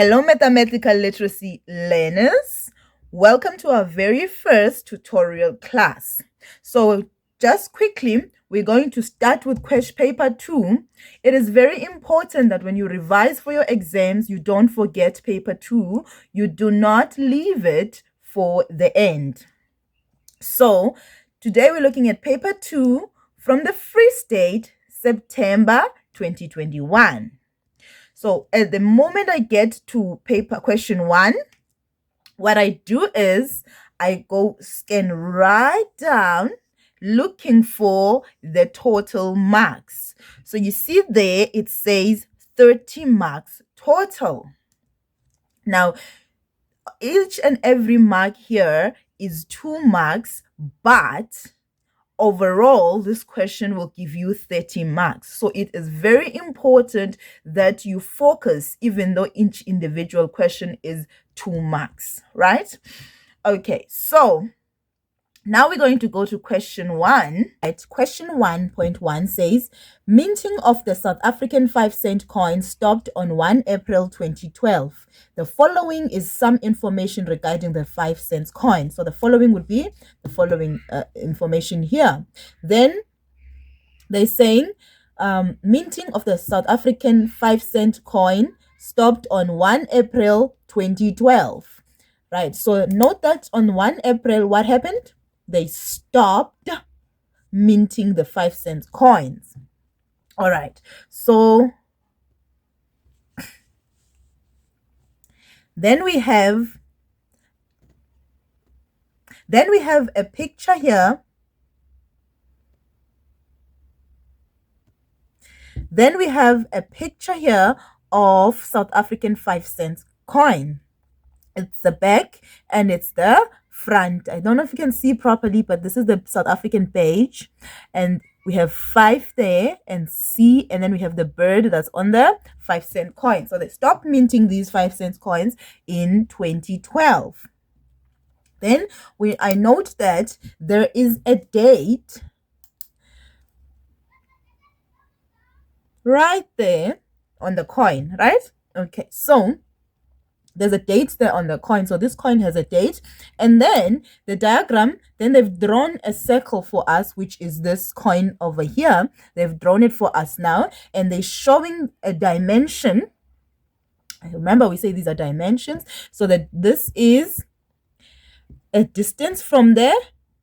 Hello, mathematical literacy learners. Welcome to our very first tutorial class. So just quickly, we're going to start with question paper 2. It is very important that when you revise for your exams, you don't forget paper 2. You do not leave it for the end. So today we're looking at paper 2 from the Free State, September 2021. So at the moment I get to paper question 1, what I do is I go scan right down looking for the total marks. So you see there it says 30 marks total. Now, each and every mark here is 2 marks, but overall, this question will give you 30 marks. So it is very important that you focus, even though each individual question is 2 marks, right? Okay, so now we're going to go to question 1. Right, question 1.1 says, minting of the South African 5-cent coin stopped on 1 April 2012. The following is some information regarding the 5-cent coin. So the following would be the following information here. Then they're saying minting of the South African 5-cent coin stopped on 1 April 2012. Right, so note that on 1 April, what happened? They stopped minting the 5-cent coins. All right, so then we have a picture here. Then we have a picture here of South African 5-cent coin. It's the back and it's the front. I don't know if you can see properly, but this is the South African page, and we have 5 there and C, and then we have the bird that's on the 5-cent coin. So they stopped minting these 5-cent coins in 2012. Then I note that there is a date right there on the coin, right? Okay, so there's a date there on the coin. So this coin has a date. And then the diagram, then they've drawn a circle for us, which is this coin over here. They've drawn it for us now. And they're showing a dimension. Remember, we say these are dimensions. So that this is a distance from the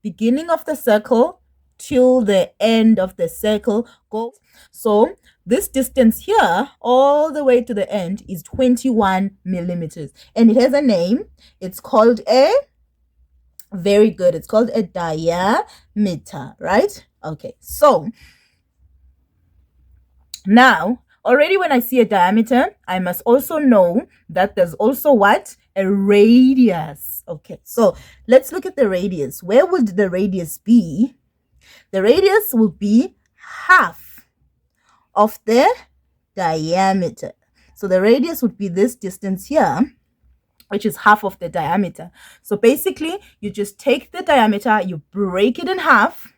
beginning of the circle till the end of the circle goes. So this distance here all the way to the end is 21 millimeters, and it has a name. It's called very good, it's called a diameter, right? Okay, so now already when I see a diameter, I must also know that there's also what? A radius. Okay, so let's look at the radius. Where would the radius be? The radius will be half of the diameter. So the radius would be this distance here, which is half of the diameter. So basically, you just take the diameter, you break it in half,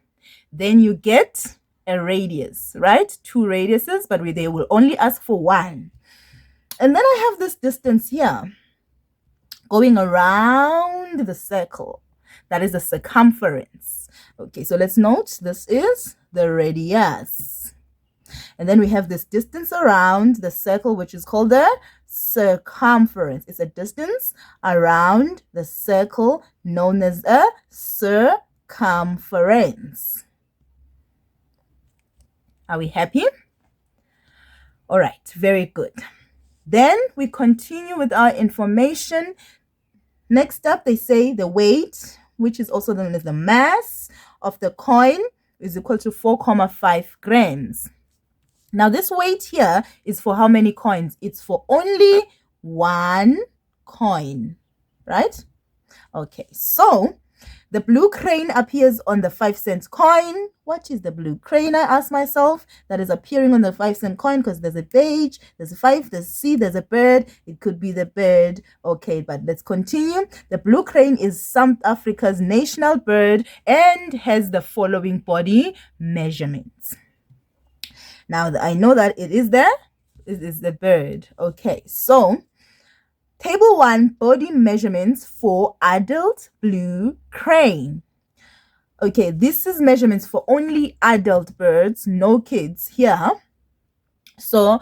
then you get a radius, right? 2 radiuses, but they will only ask for 1. And then I have this distance here going around the circle. That is the circumference. Okay, so let's note this is the radius. And then we have this distance around the circle, which is called the circumference. It's a distance around the circle known as a circumference. Are we happy? All right, very good. Then we continue with our information. Next up, they say the weight, which is also known as the mass of the coin, is equal to 4.5 grams. Now, this weight here is for how many coins? It's for only 1 coin, right? Okay, so the blue crane appears on the 5-cent coin. What is the blue crane, I ask myself, that is appearing on the 5-cent coin? Because there's a page, there's a 5, there's a C, there's a bird. It could be the bird. Okay, but let's continue. The blue crane is South Africa's national bird and has the following body measurements. Now, I know that it is the bird. Okay, so Table 1, body measurements for adult blue crane. Okay, this is measurements for only adult birds, no kids here. So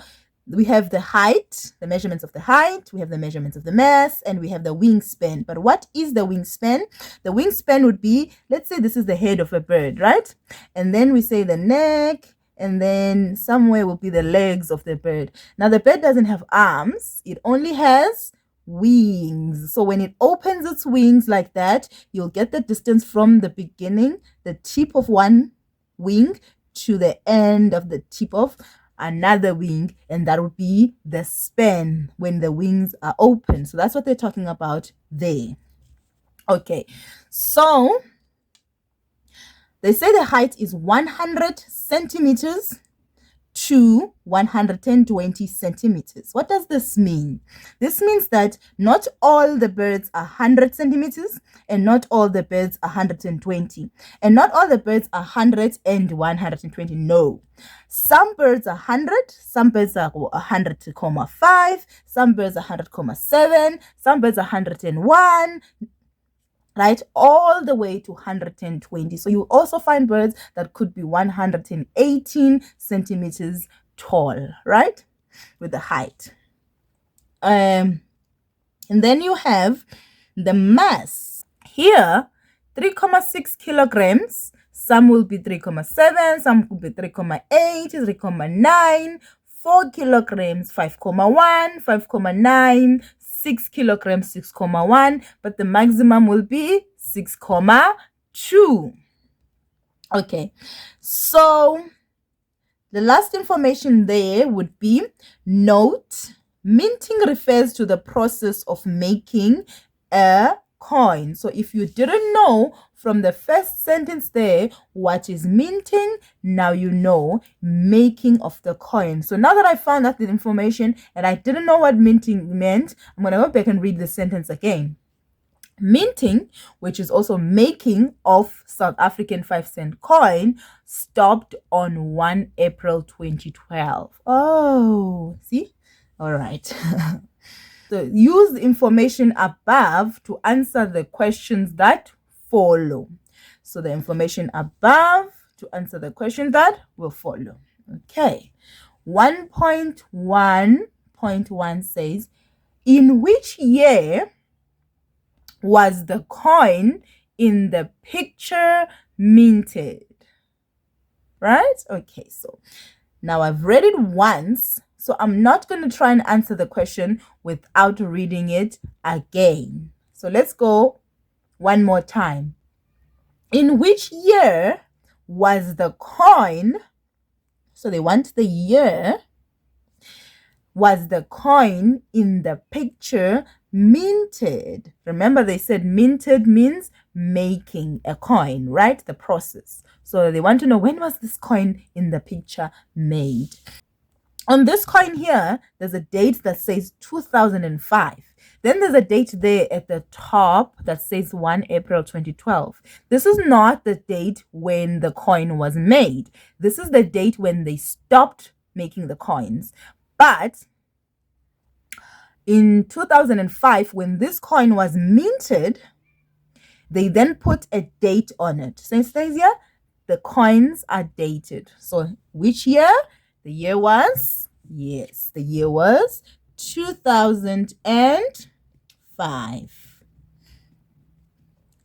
we have the height, the measurements of the height, we have the measurements of the mass, and we have the wingspan. But what is the wingspan? The wingspan would be, let's say this is the head of a bird, right? And then we say the neck, and then somewhere will be the legs of the bird. Now the bird doesn't have arms, it only has wings. So when it opens its wings like that, you'll get the distance from the beginning, the tip of one wing, to the end of the tip of another wing, and that would be the span when the wings are open. So that's what they're talking about there. Okay, so they say the height is 100 centimeters to 120 centimeters. What does this mean? This means that not all the birds are 100 centimeters and not all the birds are 120. And not all the birds are 100 and 120. No. Some birds are 100, some birds are 100,5, some birds are 100,7, some birds are 101, right, all the way to 120. So you also find birds that could be 118 centimeters tall, right, with the height. And then you have the mass. Here, 3.6 kilograms. Some will be 3.7, some could be 3.8, 3.9, 4 kilograms, 5.1, 5.9, 6 kilograms, 6.1, but the maximum will be 6.2. Okay, so the last information there would be note, minting refers to the process of making a coin. So if you didn't know from the first sentence there what is minting, now you know making of the coin. So now that I found out the information and I didn't know what minting meant, I'm going to go back and read the sentence again. Minting, which is also making of South African 5-cent coin, stopped on 1 April 2012. Oh, see? All right. So use the information above to answer the questions that follow. So the information above to answer the questions that will follow. Okay. 1.1.1 says, in which year was the coin in the picture minted? Right? Okay, so now I've read it once, so I'm not going to try and answer the question without reading it again. So let's go one more time. In which year was the coin, so they want the year, was the coin in the picture minted? Remember, they said minted means making a coin, right? The process. So they want to know, when was this coin in the picture made? On this coin here, there's a date that says 2005. Then there's a date there at the top that says 1 April 2012. This is not the date when the coin was made. This is the date when they stopped making the coins. But in 2005, when this coin was minted, they then put a date on it. So it says here, the coins are dated. So which year? The year was, yes, the year was 2005.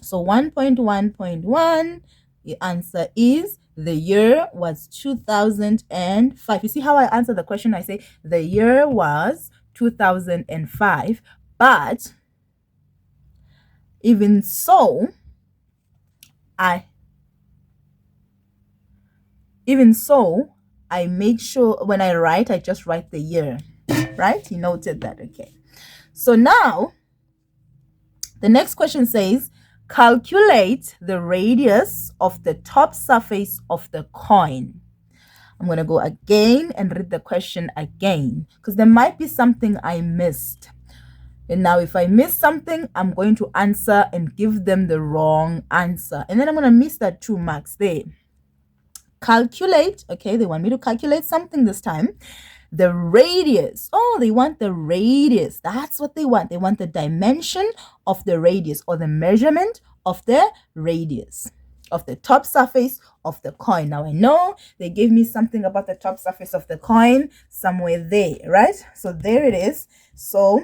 So 1.1.1, the answer is the year was 2005. You see how I answer the question? I say the year was 2005, but even so, I make sure when I write, I just write the year, right? You noted that, okay. So now, the next question says, calculate the radius of the top surface of the coin. I'm going to go again and read the question again, because there might be something I missed. And now if I miss something, I'm going to answer and give them the wrong answer. And then I'm going to miss that 2 marks there. Calculate, okay, they want me to calculate something this time. The radius. Oh, they want the radius. That's what they want. They want the dimension of the radius, or the measurement of the radius of the top surface of the coin. Now I know they gave me something about the top surface of the coin somewhere there, right? So there it is. So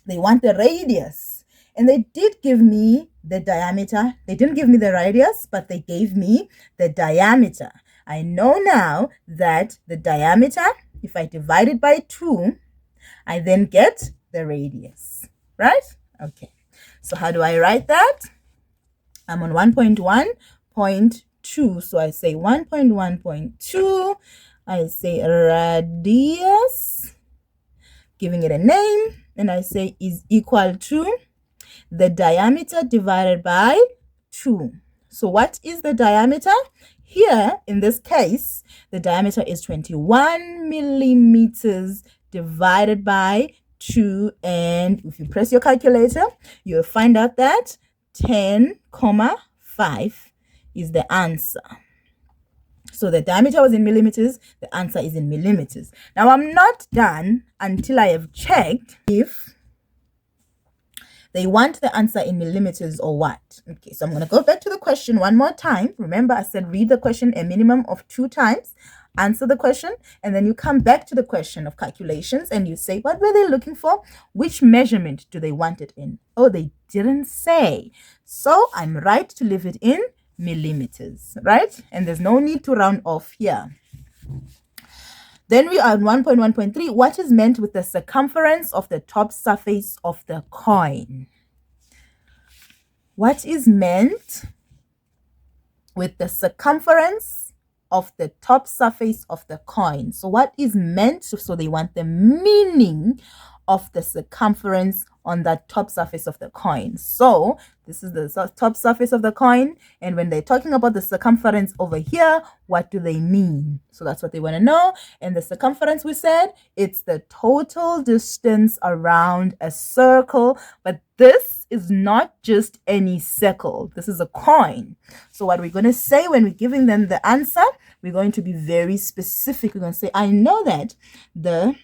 they want the radius, and they did give me the diameter. They didn't give me the radius, but they gave me the diameter. I know now that the diameter, if I divide it by 2, I then get the radius, right? Okay, so how do I write that? I'm on 1.1.2, so I say 1.1.2, I say radius, giving it a name, and I say is equal to the diameter divided by 2. So what is the diameter? Here, in this case, the diameter is 21 millimeters divided by 2. And if you press your calculator, you'll find out that 10,5 is the answer. So the diameter was in millimeters, the answer is in millimeters. Now I'm not done until I have checked if they want the answer in millimeters or what. Okay, so I'm going to go back to the question one more time. Remember, I said read the question a minimum of 2 times, answer the question, and then you come back to the question of calculations and you say, what were they looking for? Which measurement do they want it in? Oh, they didn't say. So I'm right to leave it in millimeters, right? And there's no need to round off here. Then we are on 1.1.3. What is meant with the circumference of the top surface of the coin? What is meant with the circumference of the top surface of the coin? So what is meant? So they want the meaning of the circumference on that top surface of the coin. So this is the top surface of the coin, and when they're talking about the circumference over here, what do they mean? So that's what they want to know. And the circumference, we said, it's the total distance around a circle, but this is not just any circle. This is a coin. So what we're going to say when we're giving them the answer, we're going to be very specific. We're going to say, I know that the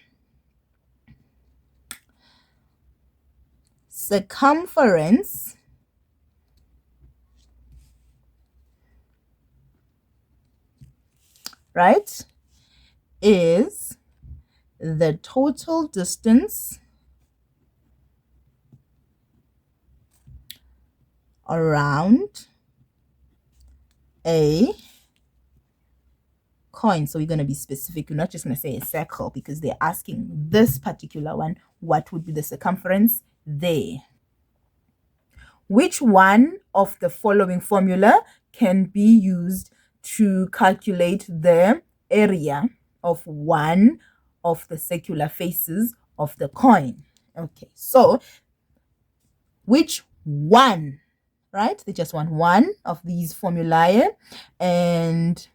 circumference right is the total distance around a coin. So we're going to be specific. We're not just going to say a circle, because they're asking this particular one, what would be the circumference there? Which one of the following formula can be used to calculate the area of one of the circular faces of the coin? Okay, so which one, right? They just want one of these formulae, and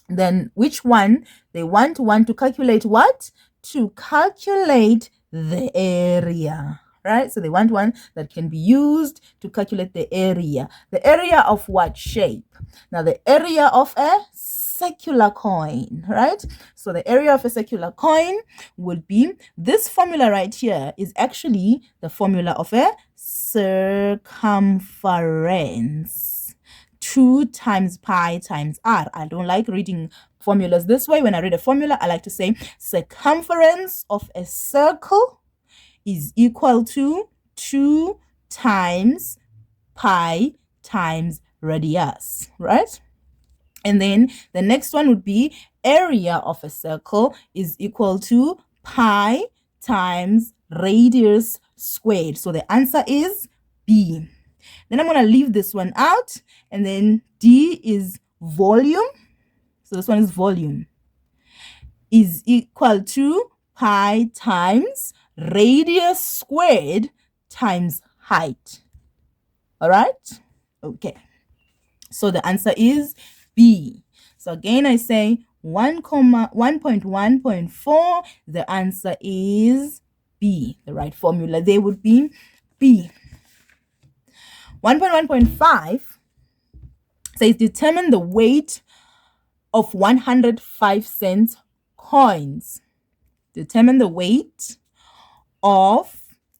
then which one they want to calculate what? To calculate the area, right? So they want one that can be used to calculate the area. The area of what shape? Now the area of a circular coin, right? So the area of a circular coin would be, this formula right here is actually the formula of a circumference. 2 times pi times r. I don't like reading formulas this way. When I read a formula, I like to say circumference of a circle is equal to 2 times pi times radius, right? And then the next one would be area of a circle is equal to pi times radius squared. So the answer is B. Then I'm going to leave this one out, and then D is volume. So this one is volume is equal to pi times radius squared times height. All right? Okay. So the answer is B. So again, I say 1.1.4. The answer is B. The right formula there would be B. 1.1.5 says determine the weight of 105 cents coins. Determine the weight of,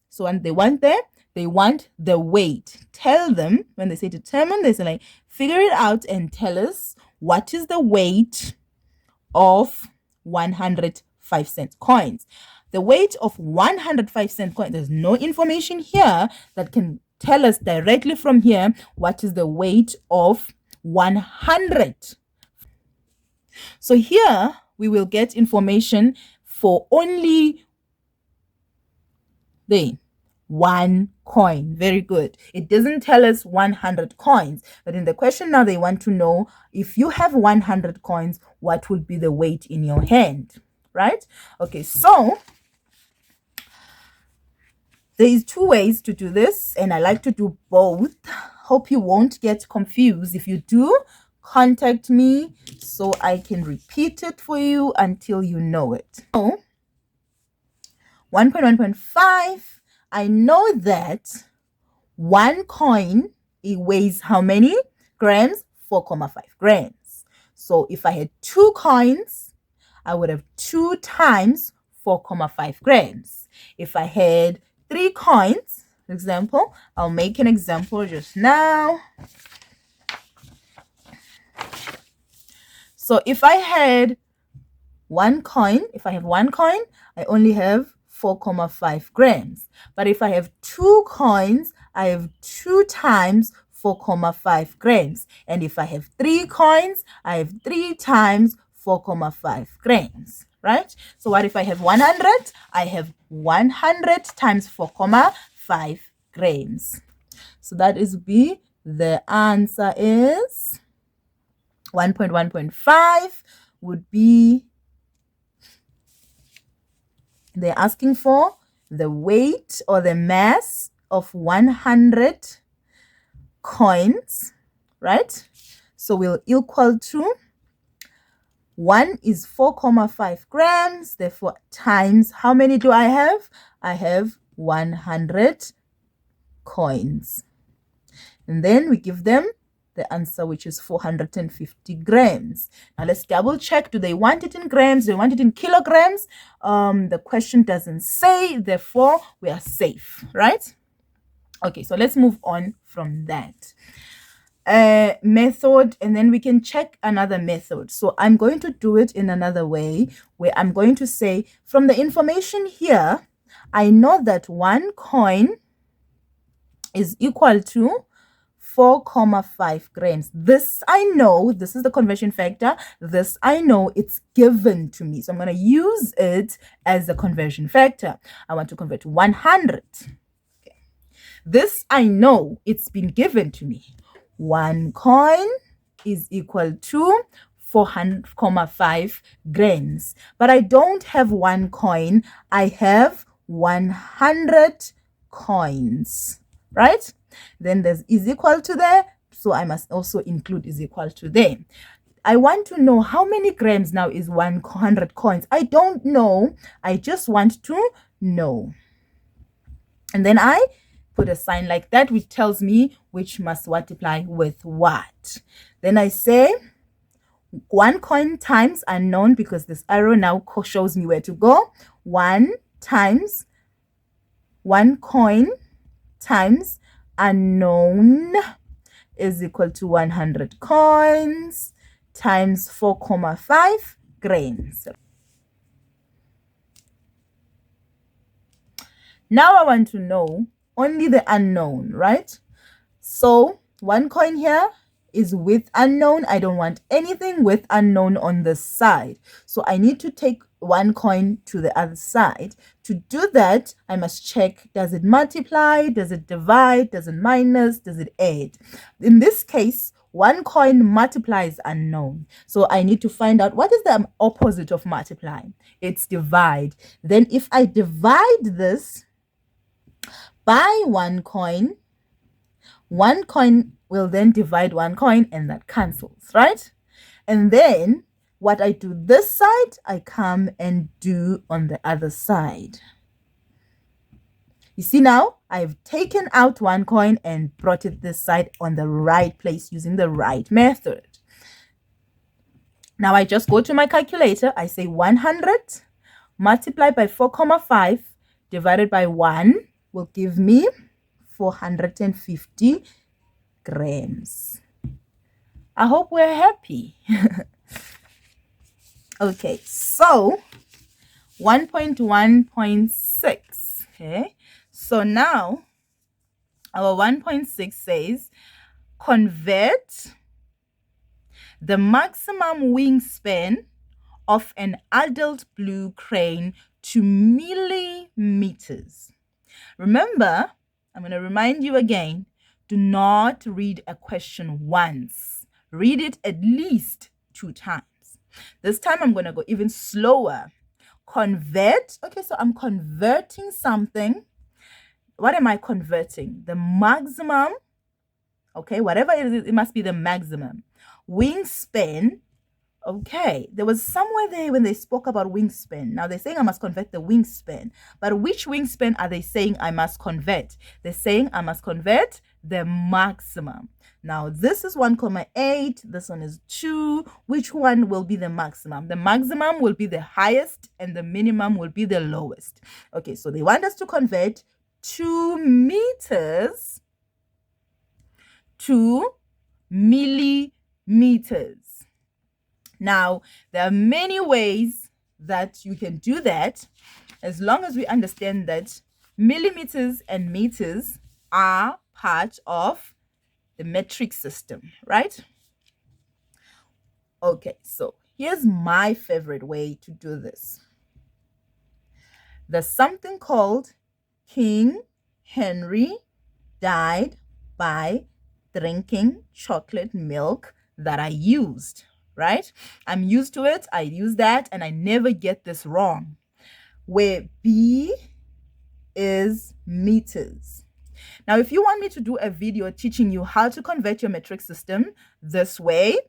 so when they want there, they want the weight. Tell them, when they say determine, they say like, figure it out and tell us what is the weight of 105-cent coins. The weight of 105-cent coins, there's no information here that can tell us directly from here what is the weight of 100. So here we will get information for only the one coin. Very good. It doesn't tell us 100 coins, but in the question now they want to know if you have 100 coins, what would be the weight in your hand, right? Okay, so there is two ways to do this, and I like to do both. Hope you won't get confused. If you do, contact me so I can repeat it for you until you know it. So 1.1.5, I know that one coin, it weighs how many grams? 4.5 grams. So if I had 2 coins, I would have 2 times 4.5 grams. If I had 3 coins, for example, I'll make an example just now. So if I had one coin, I only have 4.5 grams. But if I have 2 coins, I have 2 times 4.5 grams. And if I have 3 coins, I have 3 times 4.5 grams, right? So what if I have 100? I have 100 times 4.5 grams. So that is B. The answer is 1.1.5 would be, they're asking for the weight or the mass of 100 coins, right? So we'll equal to 1 is 4.5 grams, therefore times how many do I have? I have 100 coins. And then we give them the answer, which is 450 grams. Now let's double check. Do they want it in grams? Do they want it in kilograms? The question doesn't say, therefore we are safe, right? Okay, so let's move on from that method, and then we can check another method. So I'm going to do it in another way, where I'm going to say, from the information here, I know that one coin is equal to 4.5 grams. This I know, this is the conversion factor. This I know, it's given to me. So I'm going to use it as the conversion factor. I want to convert 100. Okay. This I know, it's been given to me. One coin is equal to 4.5 grams. But I don't have one coin. I have 100 coins, right? Then there's is equal to there, so I must also include is equal to there. I want to know how many grams now is 100 coins. I don't know. I just want to know. And then I put a sign like that, which tells me which must multiply with what. Then I say one coin times unknown, because this arrow now shows me where to go. 1 times one coin times unknown is equal to 100 coins times 4.5 grams. Now I want to know only the unknown, right? So one coin here is with unknown. I don't want anything with unknown on this side. So I need to take one coin to the other side. To do that, I must check, does it multiply? Does it divide? Does it minus? Does it add? In this case, one coin multiplies unknown. So I need to find out what is the opposite of multiply. It's divide. Then if I divide this by one coin will then divide one coin, and that cancels, right? And then what I do this side, I come and do on the other side. You see now, I've taken out one coin and brought it this side on the right place using the right method. Now I just go to my calculator. I say 100 multiplied by 4,5 divided by 1 will give me 450 grams. I hope we're happy. Okay, so 1.1.6. Okay, so now our 1.6 says convert the maximum wingspan of an adult blue crane to millimeters. Remember, I'm going to remind you again, do not read a question once. Read it at least 2 times. This time I'm going to go even slower. Convert. Okay, so I'm converting something. What am I converting? The maximum. Okay, whatever it is, it must be the maximum. Wingspan. Okay, there was somewhere there when they spoke about wingspan. Now they're saying I must convert the wingspan. But which wingspan are they saying I must convert? They're saying I must convert the maximum. Now this is 1,8. This one is 2. Which one will be the maximum? The maximum will be the highest and the minimum will be the lowest. Okay, so they want us to convert 2 meters to millimeters. Now, there are many ways that you can do that, as long as we understand that millimeters and meters are part of the metric system, right? Okay, so here's my favorite way to do this. There's something called King Henry died by drinking chocolate milk that I used. Right? I'm used to it. I use that and I never get this wrong. Where B is meters. Now, if you want me to do a video teaching you how to convert your metric system this way,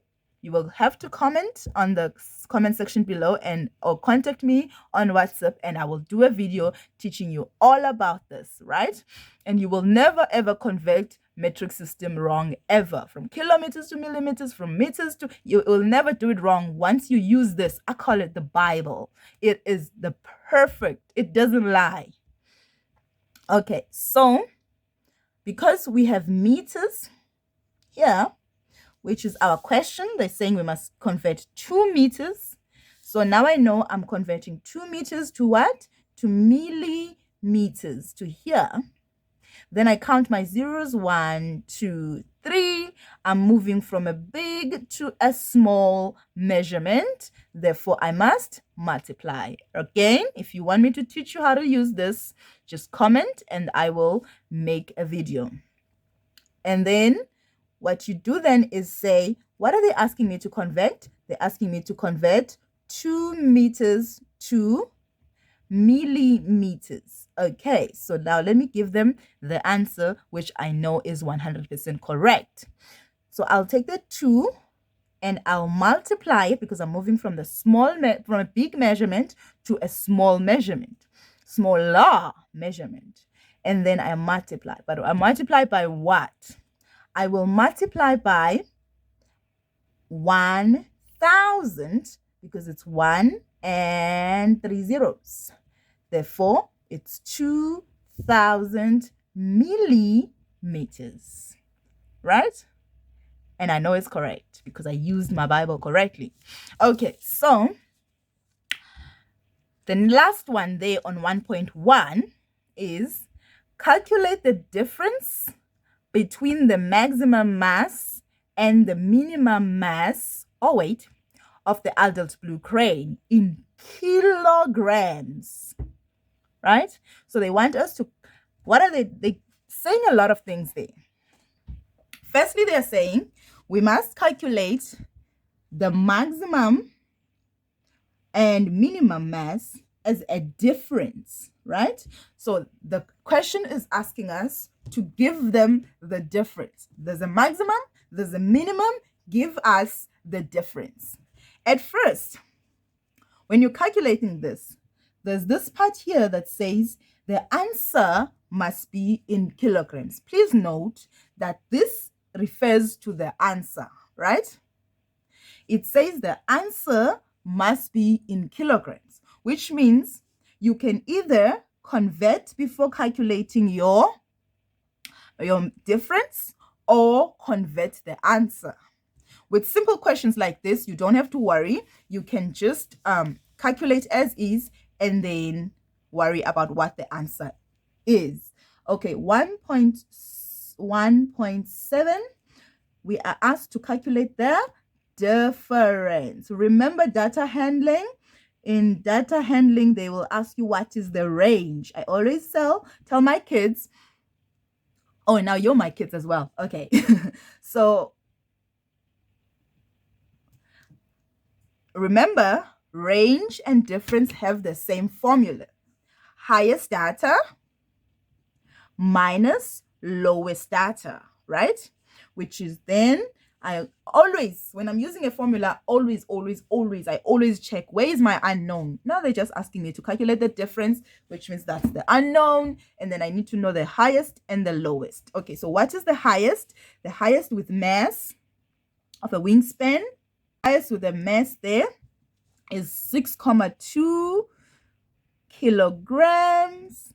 you will have to comment on the comment section below or contact me on WhatsApp and I will do a video teaching you all about this, right? And you will never ever convert metric system wrong ever. From kilometers to millimeters, from meters to, you will never do it wrong once you use this. I call it the Bible. It is the perfect, it doesn't lie. Okay, so because we have meters here, which is our question, they're saying we must convert 2 meters. So now I know I'm converting 2 meters to what? To millimeters, to here. Then I count my zeros, 1, 2, 3. I'm moving from a big to a small measurement. Therefore, I must multiply. Again, if you want me to teach you how to use this, just comment and I will make a video. And then what you do then is say, what are they asking me to convert? They're asking me to convert 2 meters to millimeters. Okay, so now let me give them the answer, which I know is 100% correct. So I'll take the 2 and I'll multiply it because I'm moving from from a big measurement to a small measurement, smaller measurement. And then I multiply. But I multiply by what? I will multiply by 1,000 because it's 1 and 3 zeros. Therefore, it's 2,000 millimeters, right? And I know it's correct because I used my Bible correctly. Okay, so the last one there on 1.1 is calculate the difference between the maximum mass and the minimum mass, of the adult blue crane in kilograms, right? So they want us to, what are they saying a lot of things there. Firstly, they're saying we must calculate the maximum and minimum mass as a difference, right? So the question is asking us to give them the difference. There's a maximum, there's a minimum, give us the difference. At first, when you're calculating this, there's this part here that says the answer must be in kilograms. Please note that this refers to the answer, right? it says the answer must be in kilograms, which means you can either convert before calculating your difference or convert the answer. With simple questions like this, you don't have to worry. You can just calculate as is and then worry about what the answer is. Okay, 1.7, we are asked to calculate the difference. Remember data handling? In data handling, they will ask you what is the range. I always tell my kids, oh, now you're my kids as well. Okay. So remember, range and difference have the same formula. Highest data minus lowest data, right? Which is then, I always, when I'm using a formula, I always check where is my unknown. Now they're just asking me to calculate the difference, which means that's the unknown, and then I need to know the highest and the lowest. Okay, so what is the highest? The highest with mass of a wingspan, highest with a mass there is 6,2 kilograms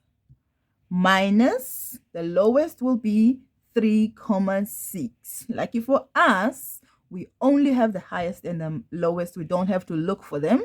minus the lowest will be 3,6. Lucky for us, we only have the highest and the lowest. We don't have to look for them.